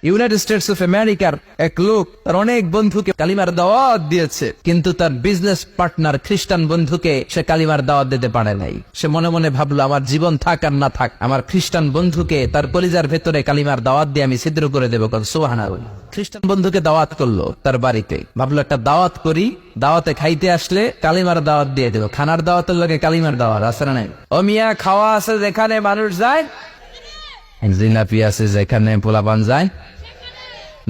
United States of আমেরিকার এক লোক তার অনেক বন্ধুকে কালিমার দাওয়াত দিয়েছে, কিন্তু তার বিজনেস পার্টনার খ্রিস্টান বন্ধুকে সে কালিমার দাওয়াত দিতে পারে নাই। সে মনে মনে ভাবলো, আমার জীবন থাক আর না থাক, আমার খ্রিস্টান বন্ধুকে তার কলিজার ভেতরে কালিমার দাওয়াত দিয়ে আমি ছিদ্র করে দেবো। সুবহানাল্লাহ। খ্রিস্টান বন্ধুকে দাওয়াত করলো তার বাড়িতে, ভাবলো একটা দাওয়াত করি, দাওয়াতে খাইতে আসলে কালিমার দাওয়াত দিয়ে দেবো। খানার দাওয়াতের লোকে কালিমার দাওয়াত আছে না নাই? ও মিয়া, খাওয়া আছে যেখানে মানুষ যায়, জিলাপি আছে যেখানে পোলাপান যায়,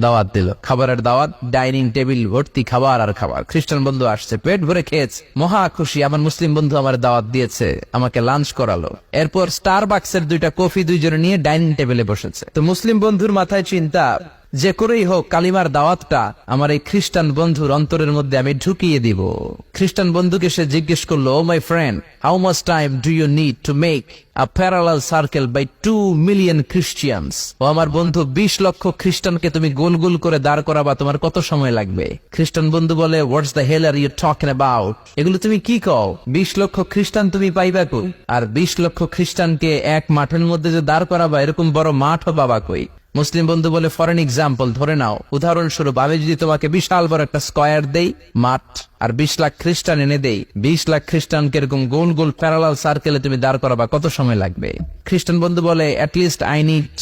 দাওয়াত দিল, খাবারের দাওয়াত, ডাইনিং টেবিল ভর্তি খাবার আর খাবার। খ্রিস্টান বন্ধু আসছে, পেট ভরে খেয়েছে, মহা খুশি, আমার মুসলিম বন্ধু আমার দাওয়াত দিয়েছে, আমাকে লাঞ্চ করালো। এরপর স্টারবাক্সের 2টা কফি দুইজনে নিয়ে ডাইনিং টেবিলে বসেছে। তো মুসলিম বন্ধুর মাথায় চিন্তা, যে করেই হোক কালিমার দাওয়াতটা আমার এই খ্রিস্টান বন্ধুর অন্তরের মধ্যে আমি ঢুকিয়ে দিব। খ্রিস্টান বন্ধুকে সে জিজ্ঞেস করলো, oh my friend, how much time do you need to make a parallel circle by 2 million Christians? ও আমার বন্ধু, 20 লক্ষ খ্রিস্টানকে তুমি গোল গোল করে দাঁড় করাবা, তোমার কত সময় লাগবে? খ্রিস্টান বন্ধু বলে, what's the hell are you talking about? এগুলো তুমি কি কও? 20 লক্ষ খ্রিস্টান তুমি পাইবা কই? আর 20 লক্ষ খ্রিস্টানকে এক মাঠের মধ্যে যে দাঁড় করাবা, এরকম বড় মাঠও পাবা কই? মুসলিম বন্ধু বলে, ফর এন এক্সাম্পল, ধরে নাও, উদাহরণস্বরূপ আমি যদি তোমাকে বিশাল বড় একটা স্কয়ার দেই, মাঠ, আর 20 লাখ খ্রিস্টান এনে দেই, 20 লাখ খ্রিস্টানকে এরকম গোল গোল প্যারালাল সার্কেলে তুমি দাঁড় করাবা, কত সময় লাগবে? খ্রিস্টান বন্ধু বলে, at least I need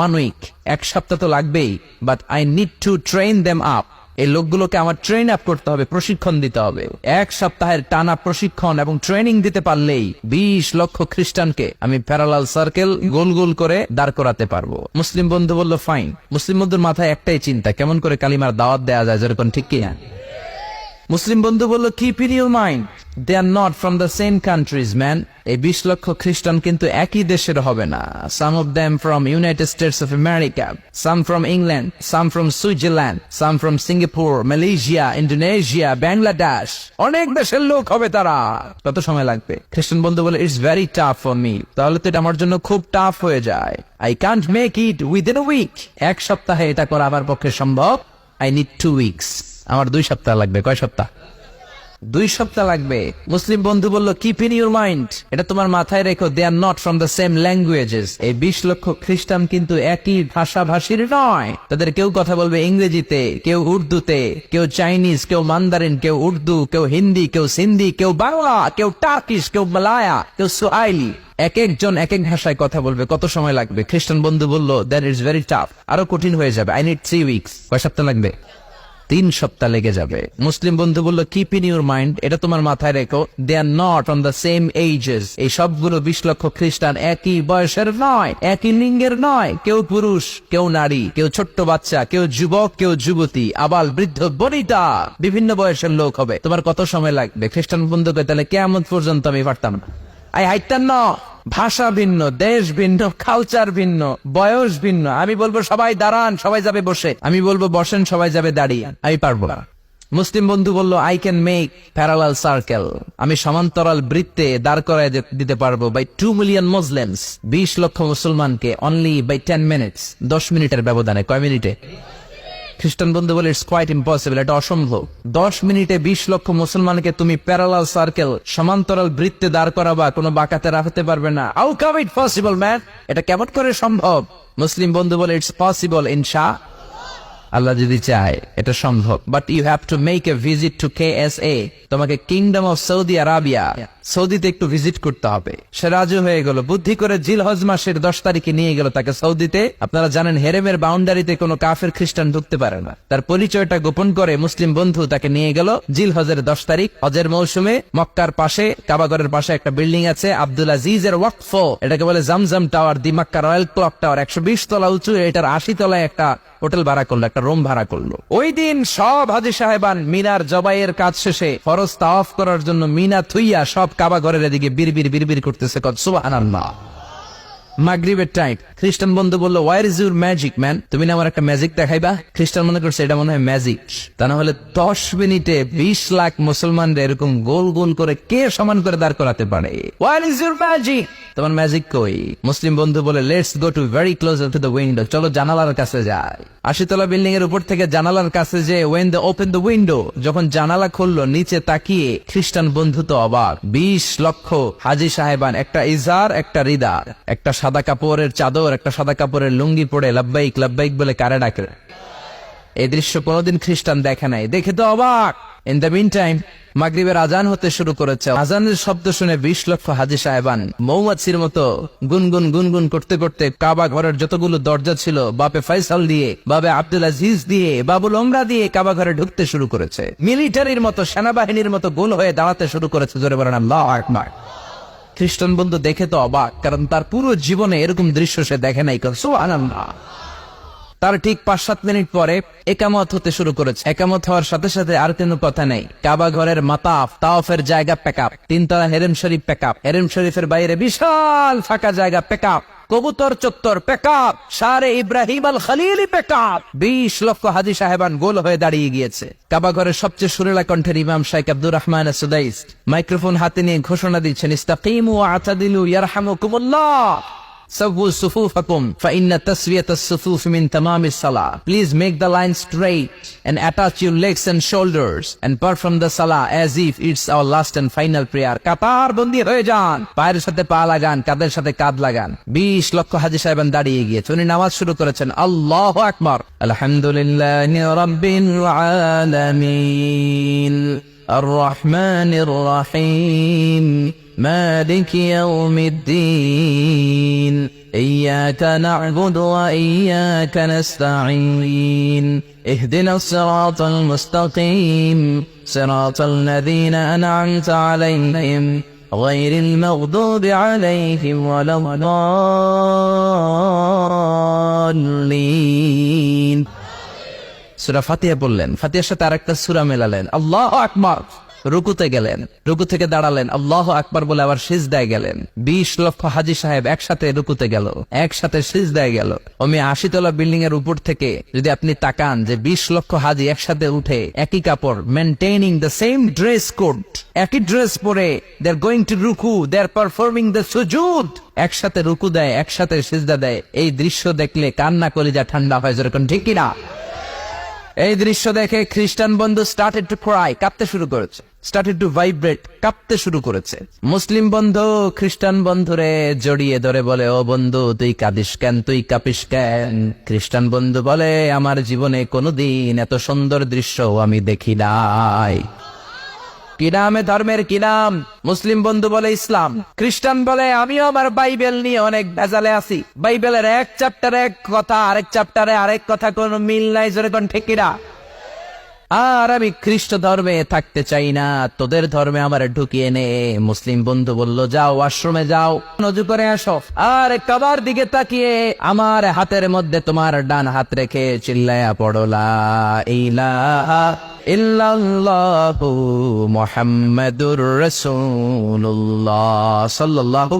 1 week, 1 সপ্তাহ তো লাগবেই, but I need to train them up. এই লোকগুলোকে আমার ট্রেন আপ করতে হবে, প্রশিক্ষণ দিতে হবে। 1 সপ্তাহের টানা প্রশিক্ষণ এবং ট্রেনিং দিতে পারলেই 20 লক্ষ খ্রিস্টানকে আমি প্যারালাল সার্কেল গোল গোল করে দাঁড় করাতে পারবো। মুসলিম বন্ধু বলল, ফাইন। মুসলিম বন্ধুর মাথায় একটাই চিন্তা, কেমন করে কালিমার দাওয়াত দেয়া যায়, যেরকম ঠিক কিনা? মুসলিম বন্ধু বলল, keep in your mind, they are not from the same countries man. এই 20 লক্ষ খ্রিস্টান কিন্তু একই দেশের হবে না। Some of them from United States of America, some from England, some from Switzerland, some from Singapore, Malaysia, Indonesia, Bangladesh, অনেক দেশের লোক হবে তারা। কত সময় লাগবে? খ্রিস্টান বন্ধু বলে, it's very tough for me. তাহলে তো এটা আমার জন্য খুব টাফ হয়ে যায়। I can't make it within a week. 1 সপ্তাহে এটা করা আমার পক্ষে সম্ভব। I need 2 weeks. আমার 2 সপ্তাহ লাগবে। কয় সপ্তাহ? 2 সপ্তাহ লাগবে। মুসলিম বন্ধু বলল, কিপ ইন ইউর মাইন্ড, এটা তোমার মাথায় রেখো, they are not from the same languages. এই 20 লক্ষ খ্রিস্টান কিন্তু একই ভাষাভাষীর নয়। তাদের কেউ কথা বলবে ইংরেজিতে, কেউ উর্দুতে, কেউ চাইনিজ, কেউ মান্দারিন, কেউ উর্দু, কেউ হিন্দি, কেউ সিন্ধি, কেউ বাংলা, কেউ টার্কিশ, কেউ মালায়া, কেউ সুয়াইলি। এক একজন এক এক ভাষায় কথা বলবে, কত সময় লাগবে? খ্রিস্টান বন্ধু বলল, দ্যাট ইজ ভেরি টাফ, আরো কঠিন হয়ে যাবে। I need 3 weeks. কয় সপ্তাহ লাগবে? 3 সপ্তাহ লেগে যাবে। মুসলিম বন্ধু বলল, কিপ ইন ইউর মাইন্ড, এটা তোমার মাথায় রেখো, they are not on the same ages. এই সবগুলো 20 লক্ষ খ্রিস্টান একই বয়সের নয়, একই লিঙ্গের নয়। কেউ পুরুষ, কেউ নারী, কেউ ছোট্ট বাচ্চা, কেউ যুবক, কেউ যুবতী, আবাল বৃদ্ধ বনিতা, বিভিন্ন বয়সের লোক হবে। তোমার কত সময় লাগবে? খ্রিস্টান বন্ধুকে, তাহলে কিয়ামত পর্যন্ত আমি পারতাম না। আই হাইতাম না। ভাষা ভিন্ন, দেশ ভিন্ন, কালচার ভিন্ন, বয়স ভিন্ন। আমি বলবো সবাই দাঁড়ান, সবাই যাবে বসে। আমি বলবো বসেন, সবাই যাবে দাঁড়িয়ে। আমি পারবো না। মুসলিম বন্ধু বলল, I can make parallel circle, আমি সমান্তরাল বৃত্তে দাঁড় করায় দিতে পারবো, বাই 2 মিলিয়ন মুসলিমস, 20 লক্ষ মুসলমানকে, অনলি বাই 10 মিনিটস, 10 মিনিটের ব্যবধানে। কয় মিনিটে? খ্রিস্টান বন্ধু বলে, ইটস কোয়াইট ইম্পসিবল, এটা অসম্ভব। 10 মিনিটে 20 লক্ষ মুসলমানকে তুমি প্যারালাল সার্কেল, সমান্তরাল বৃত্তে দাঁড় করাবা, কোনো বাঁকাতে রাখতে পারবে না। How come it possible man, এটা কেমন করে সম্ভব? মুসলিম বন্ধু বলে, ইটস পসিবল ইনশাআল্লাহ, আল্লাহ যদি চায় এটা সম্ভব। But you have to make a visit to KSA, তোমাকে কিংডম অফ সৌদি আরাবিয়া, সৌদিতে একটু ভিজিট করতে হবে। সে রাজি হয়ে গেল, বুদ্ধি করে জিলহজ মাসের 10 তারিখে নিয়ে গেল তাকে সৌদিতে। আপনারা জানেন, হেরেমের বাউন্ডারিতে কোনো কাফের খ্রিস্টান ঢুকতে পারে না। তার পরিচয়টা গোপন করে মুসলিম বন্ধু তাকে নিয়ে গেল জিলহজের 10 তারিখ, হজের মৌসুমে। মক্কার পাশে, কাবাগরের পাশে একটা বিল্ডিং আছে, আব্দুল আজিজের ওয়াকফ, এটাকে বলে জামজাম টাওয়ার, দি মক্কা রয়্যাল ক্লক টাওয়ার, 120 তলা উঁচু। এটার 80 তলায় একটা হোটেল ভাড়া করলো, একটা রুম ভাড়া করলো। ওই দিন সব হাজী সাহেবান মিনার জবাইয়ের কাজ শেষে ফরজ তাওয়াফ করার জন্য মিনা থুইয়া সব কাবা ঘরের এদিকে বিড়বিড় করতেছে। সুবহানাল্লাহ। মাগরিবের টাইম। খ্রিস্টান বন্ধু বলল, where is your magic man, তুমি না আমার একটা ম্যাজিক দেখাইবা? খ্রিস্টান মনে করছে এটা মনে হয় ম্যাজিক। তা না হলে 10 মিনিটে 20 লাখ মুসলমানদের এরকম গোল গোল করে কে সমান করে দাঁড় করাতে পারে? ওয়ার ইজ ইউর ম্যাজিক, তোমার ম্যাজিক কই? মুসলিম বন্ধু বলে, let's go to very closer to the window, চলো জানালার কাছে যাই। 80 তলা বিল্ডিং এর উপর থেকে জানালার কাছে যে, when they open the window, যখন জানালা খুললো, নিচে তাকিয়ে খ্রিস্টান বন্ধু তো অবাক। 20 লক্ষ হাজী সাহেবান, একটা ইজার, একটা রিদা, একটা সাদা কাপড়ের চাদর, সুন্দর একটা সাদা কাপড়ের লুঙ্গি পরে লাব্বাইক লাব্বাইক বলে কারে ডাকে। এই দৃশ্য কোনোদিন খ্রিস্টান দেখে নাই, দেখে তো অবাক। ইন দ্য মিন টাইম মাগরিবের আজান হতে শুরু করেছে। আজানের শব্দ শুনে 20 লক্ষ হাজী সাহেবান মৌমাছির মতো গুনগুন গুনগুন করতে করতে কাবা ঘরের যতগুলো দরজা ছিল বাপে ফয়সাল দিয়ে, বাবে আব্দুল আজিজ দিয়ে, বাবুল ওমরা দিয়ে কাবা ঘরে ঢুকতে শুরু করেছে। মিলিটারির মতো, সেনাবাহিনীর মতো গোল হয়ে দাঁড়াতে শুরু করেছে। জোরে বলেন আল্লাহু আকবার। খ্রিস্টান বন্ধু দেখে তো অবাক, কারণ তার পুরো জীবনে এরকম দৃশ্য সে দেখে নাই। সুবহানাল্লাহ। তার ঠিক 5-7 মিনিট পরে একামত হতে শুরু করেছে। একামত হওয়ার সাথে সাথে আর কোনো কথা নেই। কাবা ঘরের মাতাফ তাওয়াফের জায়গা প্যাকআপ, 3 তলা হেরেম শরীফ প্যাকআপ, হেরেম শরীফের বাইরে বিশাল ফাঁকা জায়গা প্যাকআপ, কবুতর চত্বর প্যাকআপ, শারে ইব্রাহিম আল খলিলি প্যাকআপ। 20 লক্ষ হাজী সাহেবান গোল হয়ে দাঁড়িয়ে গিয়েছে। কাবা ঘরের সবচেয়ে সুরেলা কণ্ঠের ইমাম শাইখ আব্দুর রহমান সুদাইস মাইক্রোফোন হাতে নিয়ে ঘোষণা দিচ্ছেন, ইস্তাকিমু ওয়া আতাদিলু ইয়ারহামুকুমুল্লাহ। سووا صفوفكم فإن تسوية الصفوف من تمام الصلاة. Please make the line straight and attach your legs and shoulders and perform the salah as if it's our last and final prayer. কাতার বন্দী হয়ে যান, পায়ের সাথে পা লাগান, কাঁধের সাথে কাঁধ লাগান। 20 লক্ষ হাজী সাহেবান দাঁড়িয়ে গিয়েছে। উনি নামাজ শুরু করেছেন, আল্লাহু আকবার, আলহামদুলিল্লাহি রাব্বিল আলামিন আর রহমানির রহিম مالك يوم الدين إياك نعبد وإياك نستعين اهدنا الصراط المستقيم صراط الذين أنعمت عليهم غير المغضوب عليهم ولا الضالين। সূরা ফাতিহা বললেন, ফাতিহার সাথে আরেকটা সূরা মেলালেন, আল্লাহু আকবার। রুকুতে গেলেন, রুকু থেকে দাঁড়ালেন, আল্লাহু আকবার বলে আবার সিজদায় গেলেন। 20 লক্ষ হাজী সাহেব একসাথে রুকুতে গেল, একসাথে সিজদায় গেল। 80 তলা বিল্ডিং এর উপর থেকে যদি আপনি তাকান যে 20 লক্ষ হাজী একসাথে উঠে একই কাপড়, maintaining the same dress code, একই ড্রেস পরে দে আর গোয়িং টু রুকু, দে আর পারফর্মিং দ্য সুজুদ, একসাথে রুকু দেয়, একসাথে সিজদা দেয়। এই দৃশ্য দেখলে কান্না কলিজা ঠান্ডা হয়। যেরকম ঠিক কিনা? এই দৃশ্য দেখে খ্রিস্টান বন্ধু স্টার্টেড টু ক্রাই, কাঁপতে শুরু করেছে, স্টার্টেড টু ভাইব্রেট, কাঁপতে শুরু করেছে। মুসলিম বন্ধু খ্রিস্টান বন্ধুরে জড়িয়ে ধরে বলে, ও বন্ধু তুই কাঁদিস কেন, তুই কাঁপিস কেন? খ্রিস্টান বন্ধু বলে, আমার জীবনে কোনোদিন এত সুন্দর দৃশ্য আমি দেখি নাই। কি নামে ধর্মের কি নাম? মুসলিম বন্ধু বলে ইসলাম। খ্রিস্টান বলে, আমিও আমার বাইবেল নিয়ে অনেক ভেজালে আছি। বাইবেলের এক চ্যাপ্টারে এক কথা, আরেক চ্যাপ্টারে আরেক কথা, কোনো মিল নাই। জোরে কোন ঠিক কিনা? আর আমি খ্রিস্ট ধর্মে থাকতে চাই না, তোদের ধর্মে আমার ঢুকিয়ে নে। মুসলিম বন্ধু বলল, যাও আশ্রমে যাও, নজু করে আসো, আর কাবার দিকে তাকিয়ে আমার হাতের মধ্যে তোমার ডান হাত রেখে চিল্লায়া পড়ো লা ইলাহা ইল্লাল্লাহু মুহাম্মাদুর রাসূলুল্লাহ সাল্লাল্লাহু